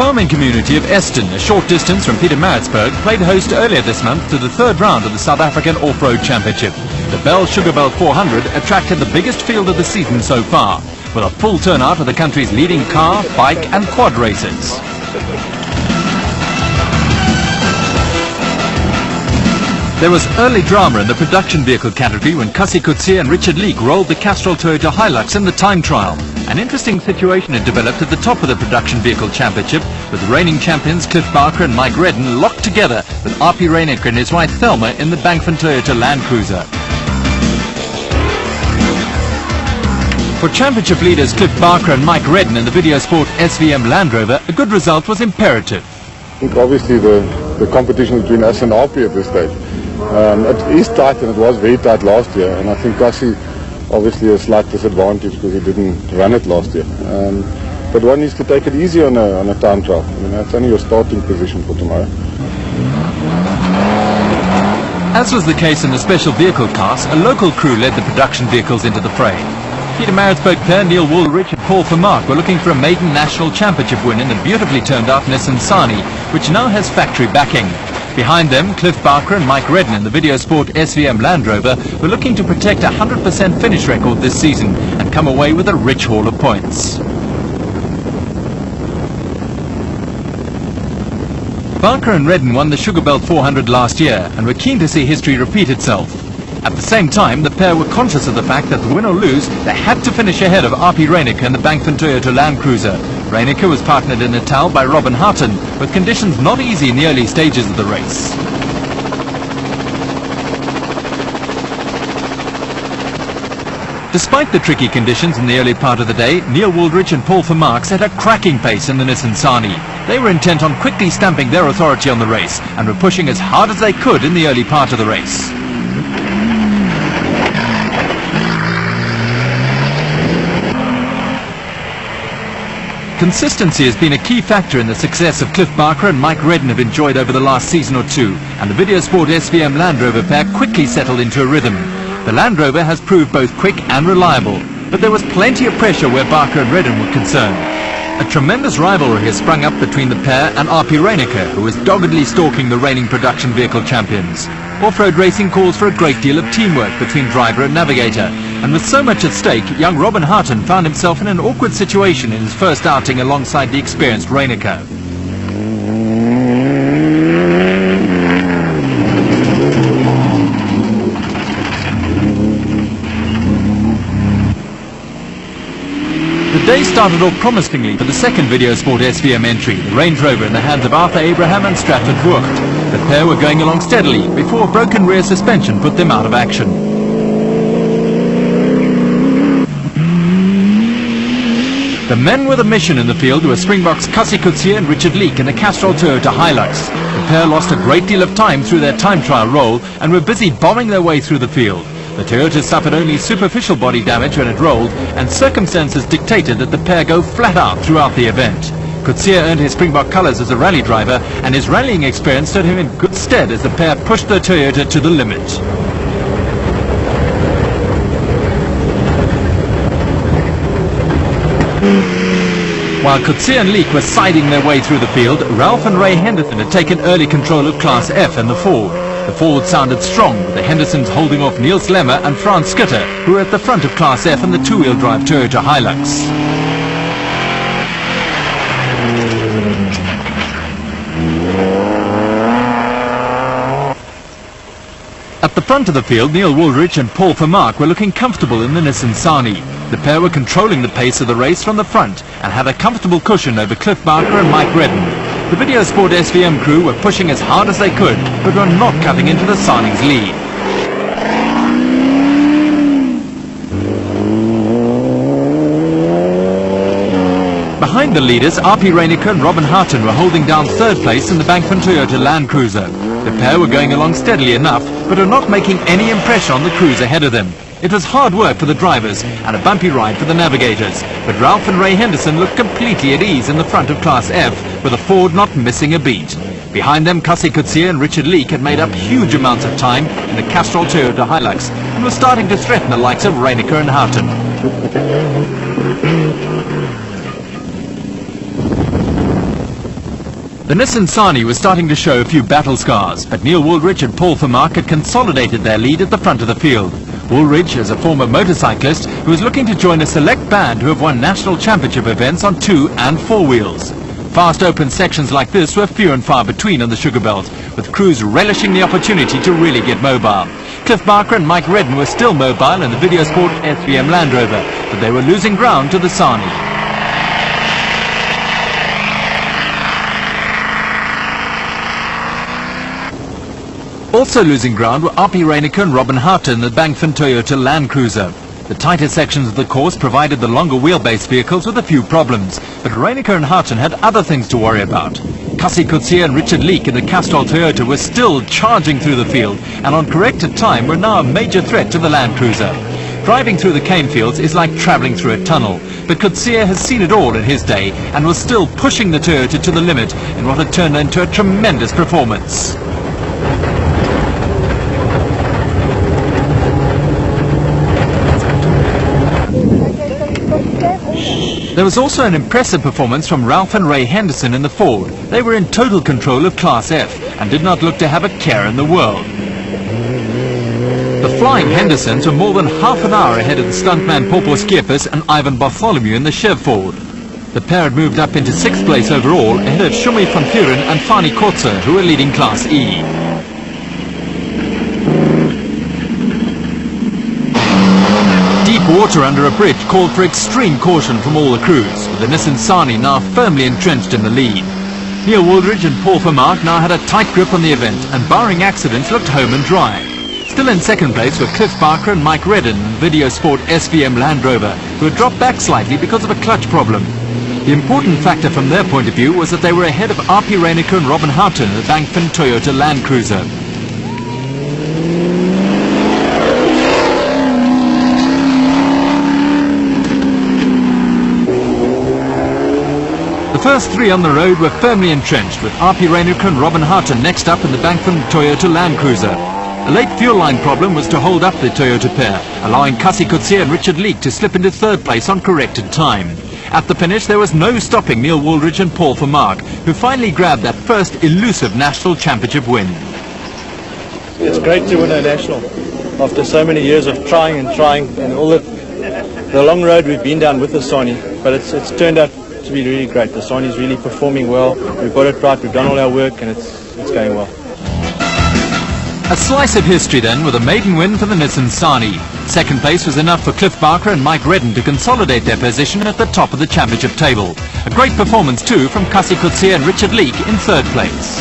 farming community of Eston, a short distance from Pietermaritzburg, played host earlier this month to the third round of the South African Off-Road Championship. The Bell Sugarbelt 400 attracted the biggest field of the season so far, with a full turnout of the country's leading car, bike and quad racers. There was early drama in the production vehicle category when Cassie Coetzee and Richard Leek rolled the Castrol Toyota Hilux in the time trial. An interesting situation had developed at the top of the production vehicle championship, with the reigning champions Cliff Barker and Mike Redden locked together with R.P. Reinecker and his wife Thelma in the Bankford Toyota Land Cruiser. For championship leaders Cliff Barker and Mike Redden in the Videosport SVM Land Rover, a good result was imperative. I think obviously the competition between us and RP at this stage. It is tight, and it was very tight last year, and I think Cassie obviously a slight disadvantage because he didn't run it last year. But one needs to take it easy on a time trial. I mean, that's only your starting position for tomorrow. As was the case in the special vehicle class, a local crew led the production vehicles into the fray. Pietermaritzburg pair Neil Woolrich and Paul Vermaak were looking for a maiden national championship win in the beautifully turned out Nissan Sani, which now has factory backing. Behind them, Cliff Barker and Mike Redden in the Videosport SVM Land Rover were looking to protect a 100% finish record this season and come away with a rich haul of points. Barker and Redden won the Sugarbelt 400 last year and were keen to see history repeat itself. At the same time, the pair were conscious of the fact that win or lose, they had to finish ahead of R.P. Reinecker in the Bankford Toyota Land Cruiser. Reinecker was partnered in Natal by Robin Houghton, with conditions not easy in the early stages of the race. Despite the tricky conditions in the early part of the day, Neil Woolrich and Paul Vermaak set a cracking pace in the Nissan Sani. They were intent on quickly stamping their authority on the race and were pushing as hard as they could in the early part of the race. Consistency has been a key factor in the success of Cliff Barker and Mike Redden have enjoyed over the last season or two, and the Videosport SVM Land Rover pair quickly settled into a rhythm. The Land Rover has proved both quick and reliable, but there was plenty of pressure where Barker and Redden were concerned. A tremendous rivalry has sprung up between the pair and R.P. Reinecker, who is doggedly stalking the reigning production vehicle champions. Off-road racing calls for a great deal of teamwork between driver and navigator, and with so much at stake, young Robin Houghton found himself in an awkward situation in his first outing alongside the experienced Reinecker. The day started off promisingly for the second Videosport SVM entry, the Range Rover in the hands of Arthur Abraham and Stratford Vught. The pair were going along steadily before a broken rear suspension put them out of action. The men with a mission in the field were Springbok's Cassie Coetzee and Richard Leek in the Castrol Toyota Hilux. The pair lost a great deal of time through their time trial roll and were busy bombing their way through the field. The Toyota suffered only superficial body damage when it rolled, and circumstances dictated that the pair go flat out throughout the event. Coetzee earned his Springbok colours as a rally driver, and his rallying experience stood him in good stead as the pair pushed the Toyota to the limit. While Coetzee and Leek were siding their way through the field, Ralph and Ray Henderson had taken early control of Class F and the Ford. The Ford sounded strong, with the Hendersons holding off Niels Lemmer and Frans Schutter, who were at the front of Class F and the two-wheel drive Toyota Hilux. At the front of the field, Neil Woolrich and Paul Vermaak were looking comfortable in the Nissan Sani. The pair were controlling the pace of the race from the front and had a comfortable cushion over Cliff Barker and Mike Redden. The Videosport SVM crew were pushing as hard as they could, but were not cutting into the Sani's lead. Behind the leaders, R.P. Reinecker and Robin Houghton were holding down third place in the Bankford Toyota Land Cruiser. The pair were going along steadily enough, but were not making any impression on the crews ahead of them. It was hard work for the drivers and a bumpy ride for the navigators, but Ralph and Ray Henderson looked completely at ease in the front of Class F, with the Ford not missing a beat. Behind them, Cassie Coetzee and Richard Leek had made up huge amounts of time in the Castrol Toyota Hilux and were starting to threaten the likes of Reinecker and Houghton. The Nissan Sani was starting to show a few battle scars, but Neil Woolridge and Paul Vermaak had consolidated their lead at the front of the field. Woolridge is a former motorcyclist who is looking to join a select band who have won national championship events on 2 and 4 wheels. Fast open sections like this were few and far between on the Sugarbelt, with crews relishing the opportunity to really get mobile. Cliff Barker and Mike Redden were still mobile in the Videosport SVM Land Rover, but they were losing ground to the Sani. Also losing ground were R.P. Reinicker and Robin Houghton in the Bangford Toyota Land Cruiser. The tighter sections of the course provided the longer wheelbase vehicles with a few problems, but Reinicker and Houghton had other things to worry about. Cassie Coetzee and Richard Leek in the Castrol Toyota were still charging through the field, and on corrected time were now a major threat to the Land Cruiser. Driving through the cane fields is like travelling through a tunnel, but Coetzee has seen it all in his day and was still pushing the Toyota to the limit in what had turned into a tremendous performance. There was also an impressive performance from Ralph and Ray Henderson in the Ford. They were in total control of Class F and did not look to have a care in the world. The Flying Hendersons were more than half an hour ahead of the stuntman Popo Skiepers and Ivan Bartholomew in the Chev Ford. The pair had moved up into 6th place overall ahead of Shumi van Puren and Fani Kotze, who were leading Class E. Deep water under a bridge called for extreme caution from all the crews, with the Nissan Sani now firmly entrenched in the lead. Neil Woolridge and Paul Vermaak now had a tight grip on the event and, barring accidents, looked home and dry. Still in second place were Cliff Barker and Mike Redden in the Videosport SVM Land Rover, who had dropped back slightly because of a clutch problem. The important factor from their point of view was that they were ahead of R.P. Reinicker and Robin Houghton in the Bangford Toyota Land Cruiser. The first 3 on the road were firmly entrenched, with R.P. Reinicker and Robin Houghton next up in the Bangford Toyota Land Cruiser. A late fuel line problem was to hold up the Toyota pair, allowing Cassie Coetzee and Richard Leek to slip into 3rd place on corrected time. At the finish, there was no stopping Neil Woolridge and Paul Vermaak, who finally grabbed that first elusive national championship win. It's great to win a national after so many years of trying and all the long road we've been down with the Sani, but it's turned out to be really great. The Sani is really performing well. We've got it right. We've done all our work, and it's going well. A slice of history then, with a maiden win for the Nissan Sani. Second place was enough for Cliff Barker and Mike Redden to consolidate their position at the top of the championship table. A great performance too from Cassie Coetzee and Richard Leek in 3rd place.